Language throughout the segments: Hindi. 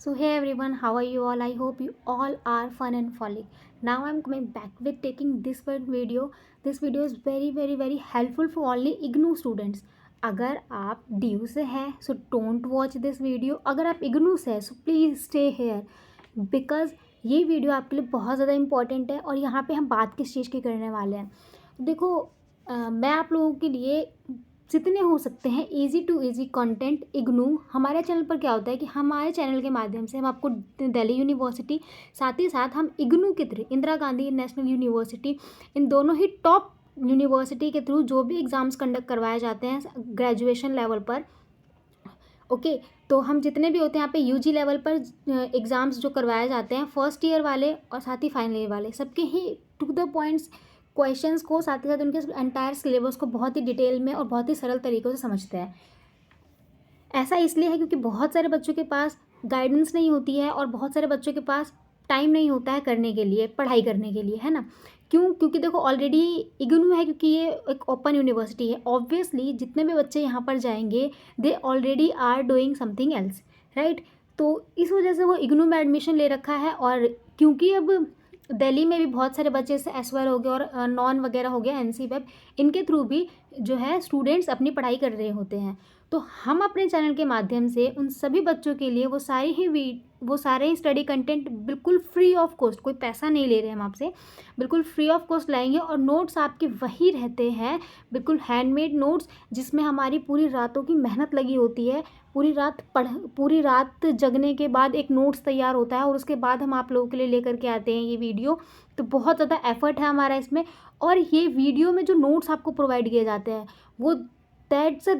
So hey everyone, how are you all? I hope you all are fun and frolic. Now I'm coming back with taking this one video. This video is very helpful for only IGNU students. अगर आप DU से हैं so don't watch this video. अगर आप IGNU से हैं so please stay here because ये वीडियो आपके लिए बहुत ज़्यादा इंपॉर्टेंट है और यहाँ पे हम बात किस चीज़ की करने वाले हैं. देखो मैं आप लोगों के लिए जितने हो सकते हैं easy to easy content IGNOU हमारे चैनल पर क्या होता है कि हमारे चैनल के माध्यम से हम आपको दिल्ली यूनिवर्सिटी साथ ही साथ हम इग्नू के through Indira Gandhi national university इन दोनों ही टॉप यूनिवर्सिटी के थ्रू जो भी एग्ज़ाम्स कंडक्ट करवाए जाते हैं ग्रेजुएशन लेवल पर ओके तो हम जितने भी होते हैं यहाँ पे यूजी लेवल पर एग्ज़ाम्स जो करवाए जाते हैं फर्स्ट ईयर वाले और साथ ही फाइनल ईयर वाले सबके ही टू द पॉइंट्स क्वेश्चंस को साथ ही साथ उनके एंटायर सिलेबस को बहुत ही डिटेल में और बहुत ही सरल तरीक़ों से समझते हैं. ऐसा इसलिए है क्योंकि बहुत सारे बच्चों के पास गाइडेंस नहीं होती है और बहुत सारे बच्चों के पास टाइम नहीं होता है करने के लिए पढ़ाई करने के लिए, है ना. क्योंकि देखो ऑलरेडी इग्नू है क्योंकि ये एक ओपन यूनिवर्सिटी है. ऑब्वियसली जितने भी बच्चे यहाँ पर जाएंगे they already are doing something else, right. तो इस वजह से वो इग्नू में एडमिशन ले रखा है. और क्योंकि अब दिल्ली में भी बहुत सारे बच्चे जैसे एसवार हो गया और नॉन वगैरह हो गया एनसी वेब इनके थ्रू भी जो है स्टूडेंट्स अपनी पढ़ाई कर रहे होते हैं. तो हम अपने चैनल के माध्यम से उन सभी बच्चों के लिए वो सारे ही स्टडी कंटेंट बिल्कुल फ्री ऑफ कॉस्ट, कोई पैसा नहीं ले रहे हैं हम आपसे, बिल्कुल फ्री ऑफ कॉस्ट लाएंगे. और नोट्स आपके वही रहते हैं बिल्कुल हैंडमेड नोट्स जिसमें हमारी पूरी रातों की मेहनत लगी होती है. पूरी रात जगने के बाद एक नोट्स तैयार होता है और उसके बाद हम आप लोगों के लिए लेकर के आते हैं ये वीडियो. तो बहुत ज़्यादा एफर्ट है हमारा इसमें. और ये वीडियो में जो नोट्स आपको प्रोवाइड किए जाते हैं वो दैट्स अ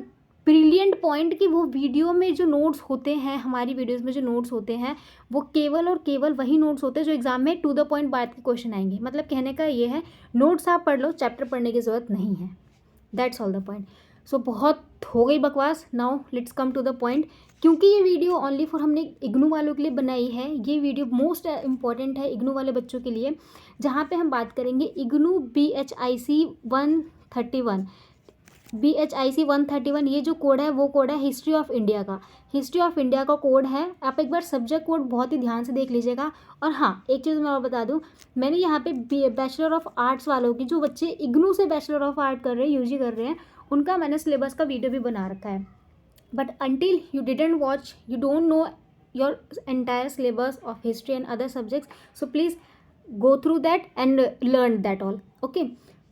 ब्रिलियंट पॉइंट कि वो वीडियो में जो नोट्स होते हैं हमारी वीडियोस में जो नोट्स होते हैं वो केवल और केवल वही नोट्स होते हैं जो एग्जाम में टू द पॉइंट बात के क्वेश्चन आएंगे. मतलब कहने का ये है नोट्स आप पढ़ लो, चैप्टर पढ़ने की ज़रूरत नहीं है. That's all the point. So बहुत हो गई बकवास. Now let's come to the point. क्योंकि ये वीडियो ओनली फॉर हमने इग्नू वालों के लिए बनाई है. ये वीडियो मोस्ट इम्पॉर्टेंट है इग्नू वाले बच्चों के लिए जहाँ पे हम बात करेंगे इग्नू BHIC 131. BHIC 131 ये जो कोड है वो कोड है हिस्ट्री ऑफ इंडिया का. हिस्ट्री ऑफ इंडिया का कोड है. आप एक बार सब्जेक्ट कोड बहुत ही ध्यान से देख लीजिएगा. और हाँ एक चीज़ मैं और बता दूँ, मैंने यहाँ पे बैचलर ऑफ आर्ट्स वालों की जो बच्चे इग्नू से बैचलर ऑफ आर्ट कर रहे हैं यूजी कर रहे हैं उनका मैंने सिलेबस का वीडियो भी बना रखा है. But until you didn't watch you don't know your entire syllabus of history and other subjects, so please go through that and learn that all. okay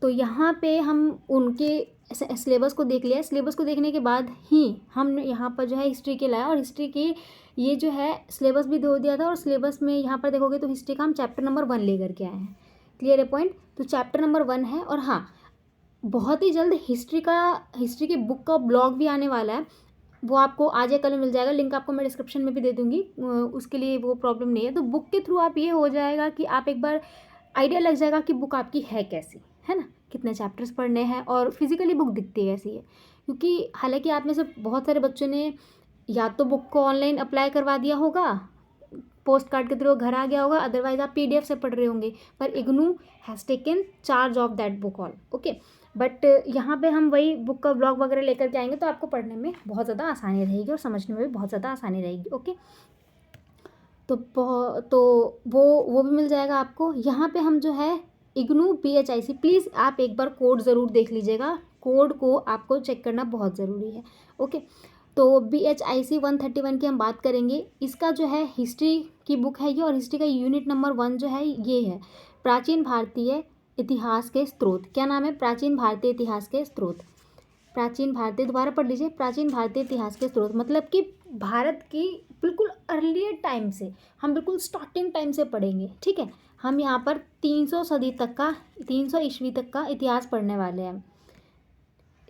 तो यहाँ पे हम उनके सिलेबस को देख लिया. सिलेबस को देखने के बाद ही हम यहाँ पर जो है हिस्ट्री के लाया और हिस्ट्री के ये जो है सिलेबस भी दे दिया था. और सिलेबस में यहाँ पर देखोगे तो हिस्ट्री का हम चैप्टर नंबर 1 लेकर के आए हैं. क्लियर है पॉइंट. तो चैप्टर नंबर 1 है. और हाँ बहुत ही जल्द हिस्ट्री की बुक का ब्लॉग भी आने वाला है. वो आपको आज या कल मिल जाएगा. लिंक आपको मैं डिस्क्रिप्शन में भी दे दूँगी. उसके लिए वो प्रॉब्लम नहीं है. तो बुक के थ्रू आप ये हो जाएगा कि आप एक बार आइडिया लग जाएगा कि बुक आपकी है कैसी, है ना, कितने चैप्टर्स पढ़ने हैं और फिजिकली बुक दिखती कैसी है. क्योंकि हालांकि आप में से बहुत सारे बच्चों ने या तो बुक को ऑनलाइन अप्लाई करवा दिया होगा, पोस्ट कार्ड के थ्रू घर आ गया होगा, अदरवाइज आप PDF से पढ़ रहे होंगे. पर IGNOU has taken charge of that book all. Okay but यहाँ पे हम वही बुक का ब्लॉग वगैरह लेकर के आएंगे तो आपको पढ़ने में बहुत ज़्यादा आसानी रहेगी और समझने में भी बहुत ज़्यादा आसानी रहेगी. ओके तो वो भी मिल जाएगा आपको. यहाँ पे हम जो है इग्नू BHIC प्लीज़ आप एक बार कोड ज़रूर देख लीजिएगा. कोड को आपको चेक करना बहुत ज़रूरी है. ओके तो BHIC 131 की हम बात करेंगे. इसका जो है हिस्ट्री की बुक है ये और हिस्ट्री का यूनिट नंबर 1 जो है ये है प्राचीन भारतीय इतिहास के स्रोत. क्या नाम है? प्राचीन भारतीय इतिहास के स्रोत. प्राचीन भारतीय, दोबारा पढ़ लीजिए, प्राचीन भारतीय इतिहास के स्रोत. मतलब कि भारत की बिल्कुल अर्लियर टाइम से हम बिल्कुल स्टार्टिंग टाइम से पढ़ेंगे. ठीक है. हम यहाँ पर 300 ईस्वी तक का इतिहास पढ़ने वाले हैं.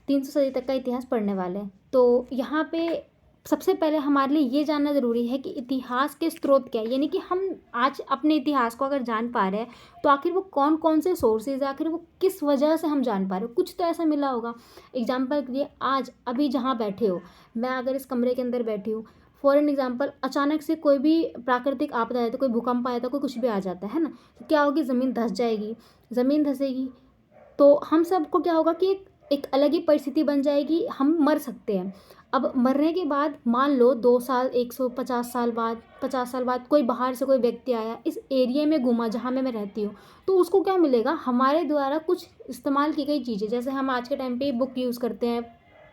300 सदी तक का इतिहास पढ़ने वाले हैं. तो यहाँ पे सबसे पहले हमारे लिए ये जानना ज़रूरी है कि इतिहास के स्रोत क्या है. यानी कि हम आज अपने इतिहास को अगर जान पा रहे हैं तो आखिर वो कौन कौन से सोर्सेज है, आखिर वो किस वजह से हम जान पा रहे हो. कुछ तो ऐसा मिला होगा. एग्जाम्पल के लिए आज अभी जहाँ बैठे हो, मैं अगर इस कमरे के अंदर बैठी हूँ, फॉर एन एग्जाम्पल अचानक से कोई भी प्राकृतिक आपदा आया था, कोई भूकंप आया था, कोई कुछ भी आ जाता है ना, तो क्या होगी, ज़मीन धंस जाएगी. ज़मीन धंसेगी तो हम सबको क्या होगा कि एक अलग ही परिस्थिति बन जाएगी. हम मर सकते हैं. अब मरने के बाद मान लो 2 साल, 150 साल बाद, 50 साल बाद कोई बाहर से कोई व्यक्ति आया, इस एरिया में घूमा जहाँ मैं रहती हूँ, तो उसको क्या मिलेगा, हमारे द्वारा कुछ इस्तेमाल की गई चीज़ें, जैसे हम आज के टाइम पे बुक यूज़ करते हैं,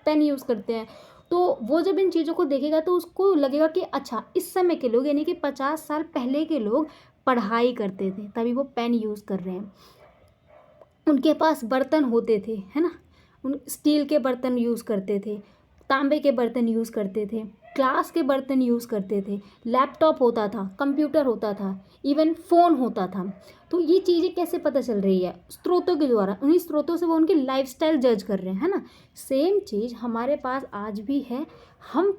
पेन यूज़ करते हैं, तो वो जब इन चीज़ों को देखेगा तो उसको लगेगा कि अच्छा, इस समय के लोग यानी कि 50 साल पहले के लोग पढ़ाई करते थे, तभी वो पेन यूज़ कर रहे हैं। उनके पास बर्तन होते थे, है ना, उन स्टील के बर्तन यूज़ करते थे, तांबे के बर्तन यूज़ करते थे, ग्लास के बर्तन यूज़ करते थे, लैपटॉप होता था, कंप्यूटर होता था, इवन फ़ोन होता था। तो ये चीज़ें कैसे पता चल रही है, स्रोतों के द्वारा, उन्हीं स्रोतों से वो उनकी लाइफस्टाइल जज कर रहे हैं, है ना। सेम चीज़ हमारे पास आज भी है। हम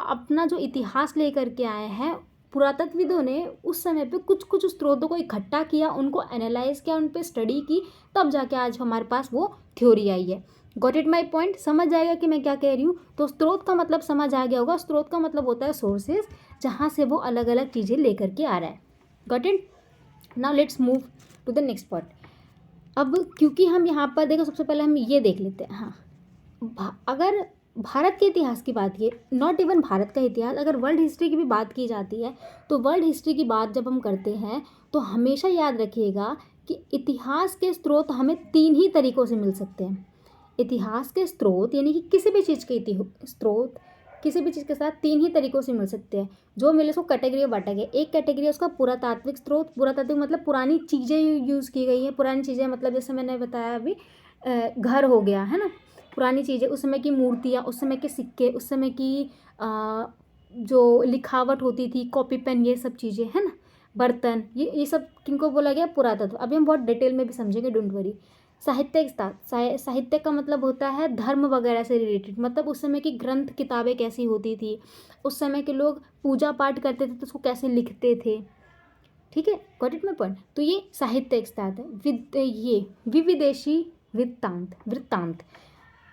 अपना जो इतिहास लेकर के आए हैं, पुरातत्वविदों ने उस समय पे कुछ कुछ स्रोतों को इकट्ठा किया, उनको एनालाइज किया, उन पे स्टडी की, तब जाके आज हमारे पास वो थ्योरी आई है। गॉट इट माई पॉइंट, समझ जाएगा कि मैं क्या कह रही हूँ। तो स्रोत का मतलब समझ आ गया होगा, स्रोत का मतलब होता है सोर्सेज, जहाँ से वो अलग अलग चीज़ें लेकर के आ रहा है। Got it. Now let's move to the next part. अब क्योंकि हम यहाँ पर देखो, सबसे पहले हम ये देख लेते हैं, हाँ, अगर भारत के इतिहास की बात की, नॉट इवन भारत का इतिहास, अगर वर्ल्ड हिस्ट्री की भी बात की जाती है, तो वर्ल्ड हिस्ट्री की बात जब हम करते हैं तो हमेशा याद रखिएगा कि इतिहास के स्रोत हमें 3 ही तरीक़ों से मिल सकते हैं। इतिहास के स्रोत यानी कि किसी भी चीज़ के स्रोत किसी भी चीज़ के साथ 3 ही तरीक़ों से मिल सकते हैं। जो मिले उसको कैटेगरी में बांटा गया। एक कैटेगरी है उसका पुरातात्विक स्रोत। पुरातात्विक मतलब पुरानी चीज़ें यूज़ की गई हैं। पुरानी चीज़ें मतलब जैसे मैंने बताया अभी, घर हो गया, है ना, पुरानी चीज़ें, उस समय की मूर्तियाँ, उस समय के सिक्के, उस समय की जो लिखावट होती थी, कॉपी पेन, ये सब चीज़ें, है ना, बर्तन, ये सब किनको बोला गया, पुरातत्व। अभी हम बहुत डिटेल में भी समझेंगे, डोंट वरी। साहित्य का मतलब होता है धर्म वगैरह से रिलेटेड, मतलब उस समय की ग्रंथ किताबें कैसी होती थी, उस समय के लोग पूजा पाठ करते थे तो उसको कैसे लिखते थे, ठीक है, गॉट इट माय पॉइंट। तो ये साहित्यिक स्तात है। ये विविदेशी वृत्तांत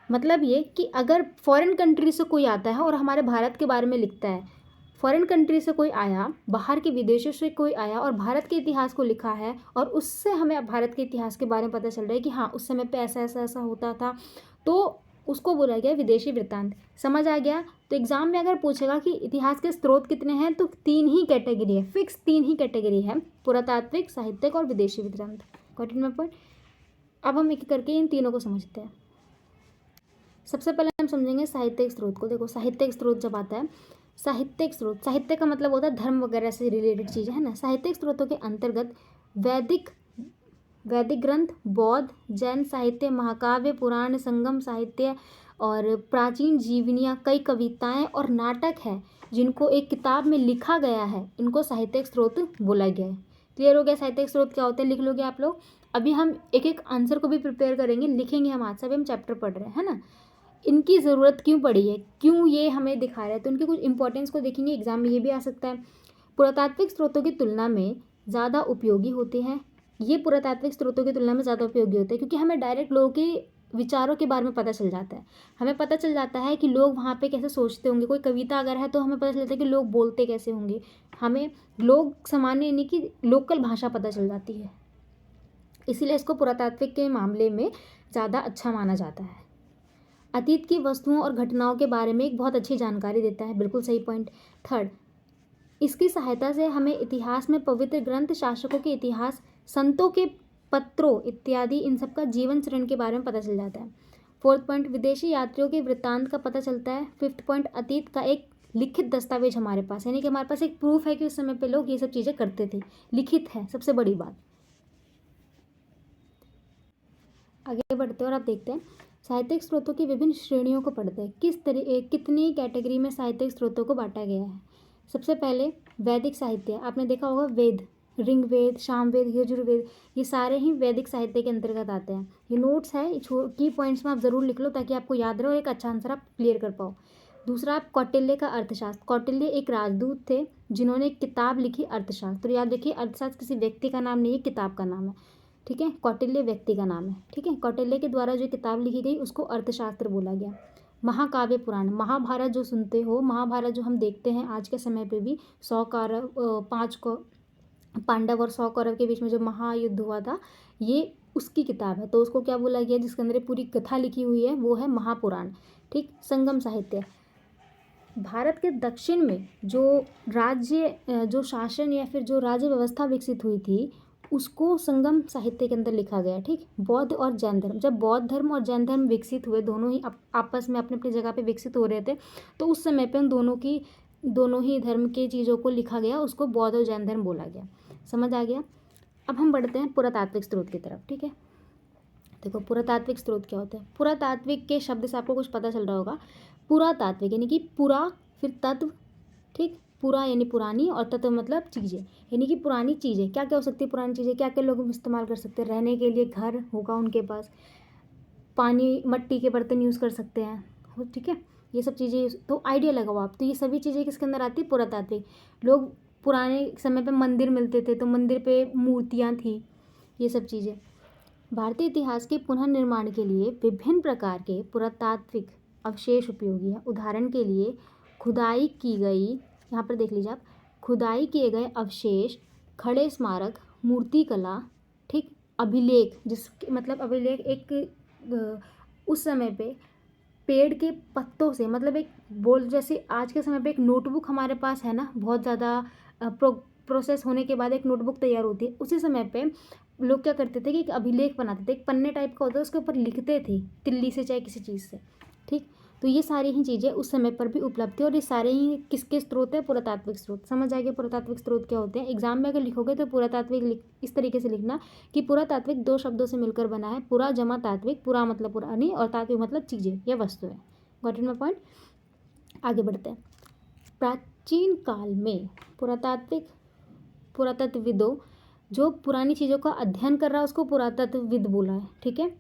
मतलब ये कि अगर फॉरेन कंट्री से कोई आता है और हमारे भारत के बारे में लिखता है, फॉरेन कंट्री से कोई आया, बाहर के विदेशों से कोई आया और भारत के इतिहास को लिखा है, और उससे हमें भारत के इतिहास के बारे में पता चल रहा है कि हाँ, उस समय पे ऐसा ऐसा ऐसा होता था, तो उसको बोला गया विदेशी वृत्तांत। समझ आ गया। तो एग्जाम में अगर पूछेगा कि इतिहास के स्रोत कितने हैं, तो 3 ही कैटेगरी है, फिक्स 3 ही कैटेगरी है, पुरातात्विक, साहित्यिक और विदेशी वृत्तांत। Got it my point. अब हम एक एक करके इन तीनों को समझते हैं। सबसे पहले हम समझेंगे साहित्यिक स्रोत को। देखो, साहित्यिक स्रोत जब आता है, साहित्यिक स्रोत, साहित्य का मतलब होता है धर्म वगैरह से रिलेटेड चीज़ें, है ना। साहित्यिक स्रोतों के अंतर्गत वैदिक वैदिक ग्रंथ, बौद्ध, जैन साहित्य, महाकाव्य, पुराण, संगम साहित्य और प्राचीन जीवनियाँ, कई कविताएं और नाटक है जिनको एक किताब में लिखा गया है, इनको साहित्यिक स्रोत बोला गया है। क्लियर हो गया साहित्यिक स्रोत क्या होते हैं, लिख लोगे आप लोग। अभी हम एक एक आंसर को भी प्रिपेयर करेंगे, लिखेंगे हम आज से, अभी हम चैप्टर पढ़ रहे हैं, है ना। इनकी ज़रूरत क्यों पड़ी है, क्यों ये हमें दिखा रहा है, तो उनके कुछ इंपॉर्टेंस को देखेंगे। एग्जाम में ये भी आ सकता है। पुरातात्विक स्रोतों की तुलना में ज़्यादा उपयोगी होते हैं। ये पुरातात्विक स्रोतों की तुलना में ज़्यादा उपयोगी होते हैं क्योंकि हमें डायरेक्ट लोगों के विचारों के बारे में पता चल जाता है। हमें पता चल जाता है कि लोग वहाँ पे कैसे सोचते होंगे। कोई कविता अगर है तो हमें पता चल जाता है कि लोग बोलते कैसे होंगे। हमें लोग सामान्य यानी कि लोकल भाषा पता चल जाती है, इसीलिए इसको पुरातात्विक के मामले में ज़्यादा अच्छा माना जाता है। अतीत की वस्तुओं और घटनाओं के बारे में एक बहुत अच्छी जानकारी देता है, बिल्कुल सही पॉइंट। थर्ड, इसकी सहायता से हमें इतिहास में पवित्र ग्रंथ, शासकों के इतिहास, संतों के पत्रों इत्यादि, इन सब का जीवन चरण के बारे में पता चल जाता है। फोर्थ पॉइंट, विदेशी यात्रियों के वृत्तांत का पता चलता है। फिफ्थ पॉइंट, अतीत का एक लिखित दस्तावेज हमारे पास, यानी कि हमारे पास एक प्रूफ है कि उस समय पे लोग ये सब चीज़ें करते थे, लिखित है, सबसे बड़ी बात। आगे बढ़ते हैं और आप देखते हैं साहित्यिक स्रोतों की विभिन्न श्रेणियों को पढ़ते हैं। कितनी कैटेगरी में साहित्यिक स्रोतों को बांटा गया है। सबसे पहले वैदिक साहित्य, आपने देखा होगा वेद, ऋग्वेद, सामवेद, यजुर्वेद, ये सारे ही वैदिक साहित्य के अंतर्गत आते हैं। ये नोट्स है, की पॉइंट्स में आप ज़रूर लिख लो ताकि आपको याद रहे और एक अच्छा आंसर आप क्लियर कर पाओ। दूसरा, आप कौटिल्य का अर्थशास्त्र। कौटिल्य एक राजदूत थे जिन्होंने एक किताब लिखी अर्थशास्त्र। तो याद रखिए, अर्थशास्त्र किसी व्यक्ति का नाम नहीं है, किताब का नाम है, ठीक है। कौटिल्य व्यक्ति का नाम है, ठीक है। कौटिल्य के द्वारा जो किताब लिखी गई उसको अर्थशास्त्र बोला गया। महाकाव्य पुराण, महाभारत जो सुनते हो, महाभारत जो हम देखते हैं आज के समय पे भी, 5 पांडव और 100 कौरव के बीच में जो महायुद्ध हुआ था, ये उसकी किताब है, तो उसको क्या बोला गया, जिसके अंदर पूरी कथा लिखी हुई है, वो है महापुराण, ठीक। संगम साहित्य, भारत के दक्षिण में जो जो शासन या फिर जो राज्य व्यवस्था विकसित हुई थी, उसको संगम साहित्य के अंदर लिखा गया। ठीक, बौद्ध और जैन धर्म, जब बौद्ध धर्म और जैन धर्म विकसित हुए, दोनों ही आपस में अपनी अपनी जगह पे विकसित हो रहे थे, तो उस समय पे उन दोनों ही धर्म के चीज़ों को लिखा गया, उसको बौद्ध और जैन धर्म बोला गया। समझ आ गया। अब हम बढ़ते हैं पुरातात्विक स्रोत की तरफ। ठीक है, देखो पुरातात्विक स्रोत क्या होते हैं। पुरातात्विक के शब्द से आपको कुछ पता चल रहा होगा। पुरातात्विक यानी कि पुरा फिर तत्व, ठीक, पुरा यानी पुरानी और तत्व मतलब चीज़ें, यानी कि पुरानी चीज़ें। क्या क्या हो सकती है पुरानी चीज़ें, क्या क्या लोग इस्तेमाल कर सकते हैं, रहने के लिए घर होगा उनके पास, पानी मट्टी के बर्तन यूज़ कर सकते हैं। ठीक है, ये सब चीज़ें, तो आइडिया लगाओ आप। तो ये सभी चीज़ें किसके अंदर आती है, पुरातात्विक। लोग पुराने समय पे मंदिर मिलते थे, तो मंदिर पे मूर्तियाँ थी, ये सब चीज़ें। भारतीय इतिहास के पुनर्निर्माण के लिए विभिन्न प्रकार के पुरातात्विक अवशेष उपयोगी हैं। उदाहरण के लिए खुदाई की गई, यहाँ पर देख लीजिए आप, खुदाई किए गए अवशेष, खड़े स्मारक, मूर्तिकला, ठीक, अभिलेख, जिसके मतलब अभिलेख एक उस समय पे पेड़ के पत्तों से, मतलब एक बोल, जैसे आज के समय पे एक नोटबुक हमारे पास है ना, बहुत ज़्यादा प्रोसेस होने के बाद एक नोटबुक तैयार होती है, उसी समय पे लोग क्या करते थे कि एक अभिलेख बनाते थे, एक पन्ने टाइप का होता है, उसके ऊपर लिखते थे तिल्ली से चाहे किसी चीज़ से। ठीक, तो ये सारी ही चीज़ें उस समय पर भी उपलब्ध थी, और ये सारे ही किसके स्रोत है, पुरातात्विक स्रोत। समझ आ गया पुरातात्विक स्रोत क्या होते हैं। एग्जाम में अगर लिखोगे तो पुरातात्विक इस तरीके से लिखना कि पुरातात्विक दो शब्दों से मिलकर बना है, पुरा जमा तात्विक, पुरा मतलब पुरानी और तात्विक मतलब चीज़ें या वस्तुएं। Got it my point. आगे बढ़ते हैं। प्राचीन काल में पुरातत्वविदों, जो पुरानी चीज़ों का अध्ययन कर रहा है उसको पुरातत्वविद बोला है। ठीक है,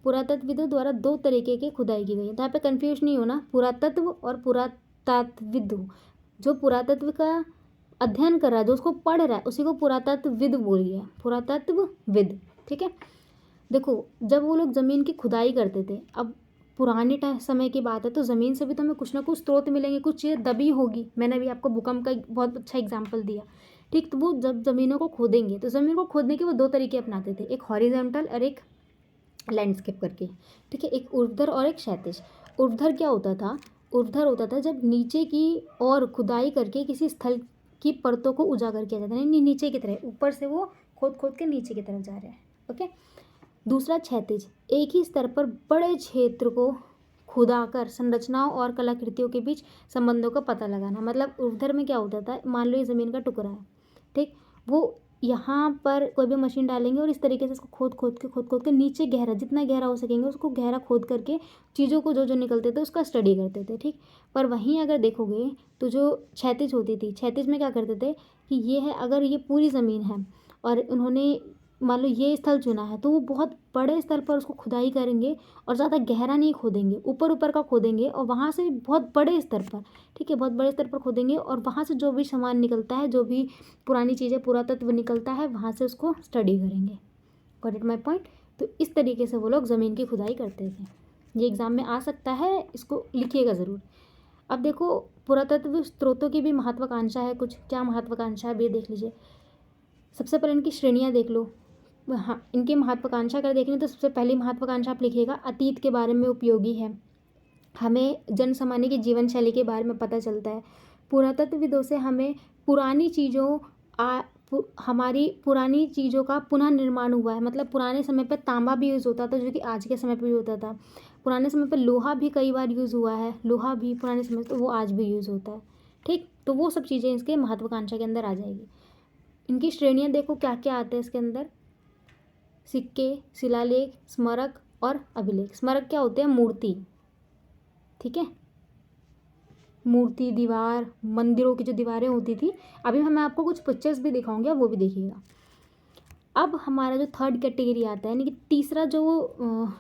पुरातत्वविदों द्वारा दो तरीके की खुदाई की गई है, तो यहाँ पे कंफ्यूज नहीं होना, पुरातत्व और पुरातत्वविद। जो पुरातत्व का अध्ययन कर रहा है, जो उसको पढ़ रहा है, उसी को पुरातत्वविद बोलिए, पुरातत्वविद। ठीक है, देखो जब वो लोग ज़मीन की खुदाई करते थे, अब पुराने समय की बात है, तो ज़मीन से भी तो हमें कुछ ना कुछ स्रोत मिलेंगे, कुछ चीज़ें दबी होगी। मैंने अभी आपको भूकंप का एक बहुत अच्छा एग्जाम्पल दिया। ठीक, तो वो जब ज़मीनों को खोदेंगे, तो ज़मीन को खोदने के वो दो तरीके अपनाते थे, एक हॉरिजॉन्टल और एक लैंडस्केप करके। ठीक है, एक ऊर्ध्वाधर और एक क्षैतिज। ऊर्ध्वाधर क्या होता था, ऊर्ध्वाधर होता था जब नीचे की और खुदाई करके किसी स्थल की परतों को उजागर किया जाता है, नहीं नीचे की तरह, ऊपर से वो खोद खोद के नीचे की तरफ जा रहे हैं। ओके, दूसरा क्षैतिज, एक ही स्तर पर बड़े क्षेत्र को खुदाकर संरचनाओं और कलाकृतियों के बीच संबंधों का पता लगाना। मतलब ऊर्ध्वाधर में क्या होता था, मान लो ये ज़मीन का टुकड़ा है, ठीक, वो यहाँ पर कोई भी मशीन डालेंगे और इस तरीके से इसको खोद खोद के नीचे गहरा, जितना गहरा हो सकेंगे उसको गहरा खोद करके चीज़ों को जो जो निकलते थे उसका स्टडी करते थे। ठीक, पर वहीं अगर देखोगे तो जो क्षैतिज होती थी, क्षैतिज में क्या करते थे कि ये है, अगर ये पूरी ज़मीन है और उन्होंने मान लो ये स्थल चुना है, तो वो बहुत बड़े स्तर पर उसको खुदाई करेंगे और ज़्यादा गहरा नहीं खोदेंगे, ऊपर ऊपर का खोदेंगे और वहाँ से बहुत बड़े स्तर पर, ठीक है, बहुत बड़े स्तर पर खोदेंगे और वहाँ से जो भी सामान निकलता है, जो भी पुरानी चीज़ें, पुरातत्व निकलता है, वहाँ से उसको स्टडी करेंगे। Got it my point. तो इस तरीके से वो लोग ज़मीन की खुदाई करते थे। ये एग्ज़ाम में आ सकता है, इसको लिखिएगा ज़रूर। अब देखो पुरातत्व स्रोतों की भी महत्वाकांक्षा है कुछ। क्या महत्वाकांक्षा है ये देख लीजिए। सबसे पहले इनकी श्रेणियाँ देख लो। हाँ, इनकी महत्वाकांक्षा अगर देखें तो सबसे पहली महत्वाकांक्षा आप लिखिएगा, अतीत के बारे में उपयोगी है, हमें जन सामान्य की जीवन शैली के बारे में पता चलता है। पुरातत्वविदों से हमें पुरानी चीज़ों हमारी पुरानी चीज़ों का पुनः निर्माण हुआ है। मतलब पुराने समय पर तांबा भी यूज़ होता था, जो कि आज के समय पर भी होता था। पुराने समय पर लोहा भी कई बार यूज़ हुआ है, लोहा भी पुराने समय, तो वो आज भी यूज़ होता है। ठीक, तो वो सब चीज़ें इसके महत्वाकांक्षा के अंदर आ जाएगी। इनकी श्रेणियाँ देखो क्या क्या आते हैं इसके अंदर, सिक्के, शिलालेख, स्मारक और अभिलेख। स्मारक क्या होते हैं, मूर्ति, ठीक है, मूर्ति, दीवार, मंदिरों की जो दीवारें होती थी। अभी मैं आपको कुछ पिक्चर्स भी दिखाऊंगी, वो भी देखिएगा। अब हमारा जो थर्ड कैटेगरी आता है, यानी कि तीसरा जो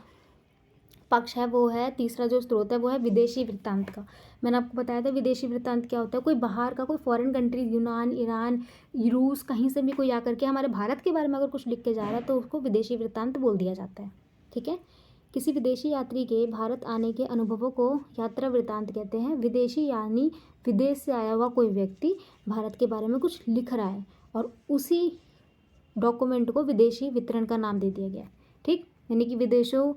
पक्ष है वो है, तीसरा जो स्रोत है वो है विदेशी वृत्तांत का। मैंने आपको बताया था विदेशी वृत्तांत क्या होता है, कोई बाहर का, कोई फॉरेन कंट्री, यूनान, ईरान, रूस, कहीं से भी कोई आकर के हमारे भारत के बारे में अगर कुछ लिख के जा रहा है तो उसको विदेशी वृत्तांत बोल दिया जाता है। ठीक है, किसी विदेशी यात्री के भारत आने के अनुभवों को यात्रा वृत्तांत कहते हैं। विदेशी यानी विदेश से आया हुआ कोई व्यक्ति भारत के बारे में कुछ लिख रहा है और उसी डॉक्यूमेंट को विदेशी वितरण का नाम दे दिया गया। ठीक, यानी कि विदेशों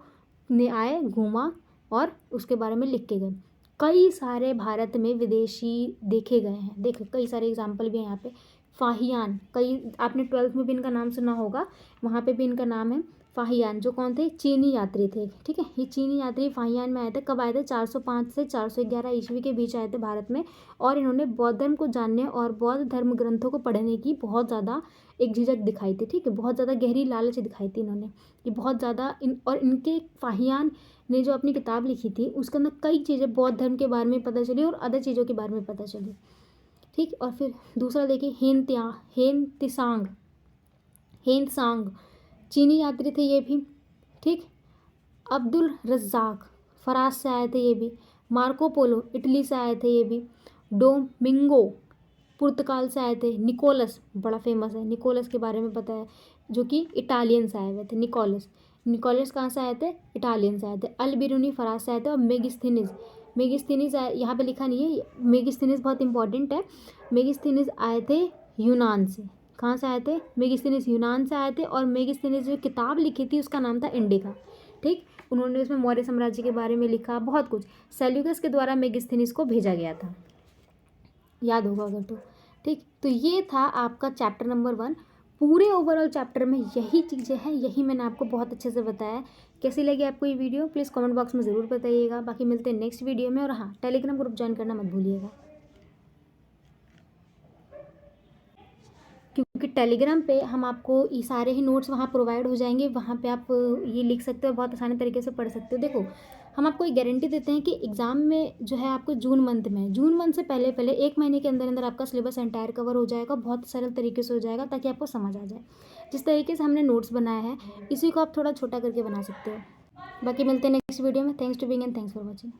ने आए, घूमा और उसके बारे में लिख के गए। कई सारे भारत में विदेशी देखे गए हैं। देखो कई सारे एग्जाम्पल भी हैं यहाँ पे। फाहियान, कई आपने 12th में भी इनका नाम सुना होगा, वहाँ पे भी इनका नाम है फाहियान, जो कौन थे, चीनी यात्री थे। ठीक है, ये चीनी यात्री फाहियान में आए थे। कब आए थे, 405 से 411 ईस्वी के बीच आए थे भारत में। और इन्होंने बौद्ध धर्म को जानने और बौद्ध धर्म ग्रंथों को पढ़ने की बहुत ज़्यादा एक झिझक दिखाई थी। ठीक है, बहुत ज़्यादा गहरी लालच दिखाई थी इन्होंने, ये बहुत ज़्यादा और इनके फाहियान ने जो अपनी किताब लिखी थी उसके अंदर कई चीज़ें बौद्ध धर्म के बारे में पता चली और अदर चीज़ों के बारे में पता चली। ठीक, और फिर दूसरा देखिए हेनत्सांग, चीनी यात्री थे ये भी। ठीक, अब्दुल रज्जाक फरास से आए थे ये भी। मार्को पोलो इटली से आए थे ये भी। डोमिंगो पुर्तगाल से आए थे। निकोलस बड़ा फेमस है, निकोलस के बारे में पता है, जो कि इटालियन से आए हुए थे। निकोलस कहाँ से आए थे, इटालियन से आए थे। अल बिरूनी फरास से आए थे। और मेगिस्थनीज यहाँ पे लिखा नहीं है, मेगिस्थनीज बहुत इंपॉर्टेंट है। मेगिस्थनीज आए थे यूनान से। कहाँ से आए थे, मेगिस्थनीज यूनान से आए थे। और मेगिस्थनीज जो किताब लिखी थी उसका नाम था इंडिका। ठीक, उन्होंने उसमें मौर्य साम्राज्य के बारे में लिखा, बहुत कुछ। सेल्यूकस के द्वारा मेगिस्थनीज को भेजा गया था, याद होगा अगर तो। ठीक, तो ये था आपका चैप्टर नंबर 1। पूरे ओवरऑल चैप्टर में यही चीज़ें हैं, यही मैंने आपको बहुत अच्छे से बताया। कैसी लगी आपको ये वीडियो, प्लीज़ कमेंट बॉक्स में ज़रूर बताइएगा। बाकी मिलते हैं नेक्स्ट वीडियो में। और हाँ, टेलीग्राम ग्रुप ज्वाइन करना मत भूलिएगा, क्योंकि टेलीग्राम पे हम आपको ये सारे ही नोट्स वहाँ प्रोवाइड हो जाएंगे। वहाँ पे आप ये लिख सकते हो, बहुत आसानी तरीके से पढ़ सकते हो। देखो, हम आपको एक गारंटी देते हैं कि एग्ज़ाम में जो है आपको जून मंथ से पहले पहले 1 महीने के अंदर अंदर आपका सिलेबस एंटायर कवर हो जाएगा, बहुत सरल तरीके से हो जाएगा, ताकि आपको समझ आ जाए। जिस तरीके से हमने नोट्स बनाया है, इसी को आप थोड़ा छोटा करके बना सकते हो। बाकी मिलते हैं नेक्स्ट वीडियो में। Thanks to being and thanks for watching.